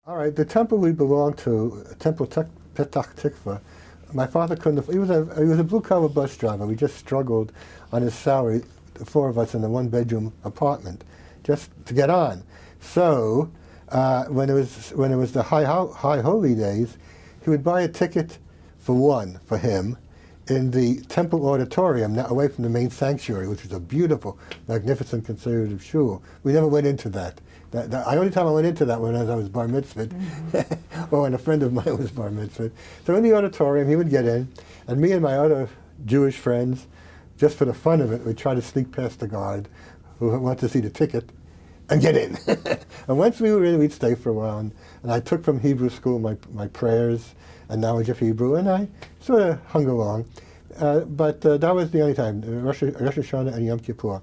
All right, the temple we belonged to, Petach Tikva, my father couldn't afford, he was a blue-collar bus driver. We just struggled on his salary, the four of us in a one-bedroom apartment, just to get on. So when it was the high holy days, he would buy a ticket for one for him in the temple auditorium, now away from the main sanctuary, which was a beautiful, magnificent conservative shul. We never went into that. The only time I went into that was I was bar mitzvahed, or when a friend of mine was bar mitzvahed. So in the auditorium, he would get in, and me and my other Jewish friends, just for the fun of it, we'd try to sneak past the guard who wanted to see the ticket and get in. And once we were in, we'd stay for a while. And I took from Hebrew school my prayers and knowledge of Hebrew, and I sort of hung along. But that was the only time, Rosh Hashanah and Yom Kippur.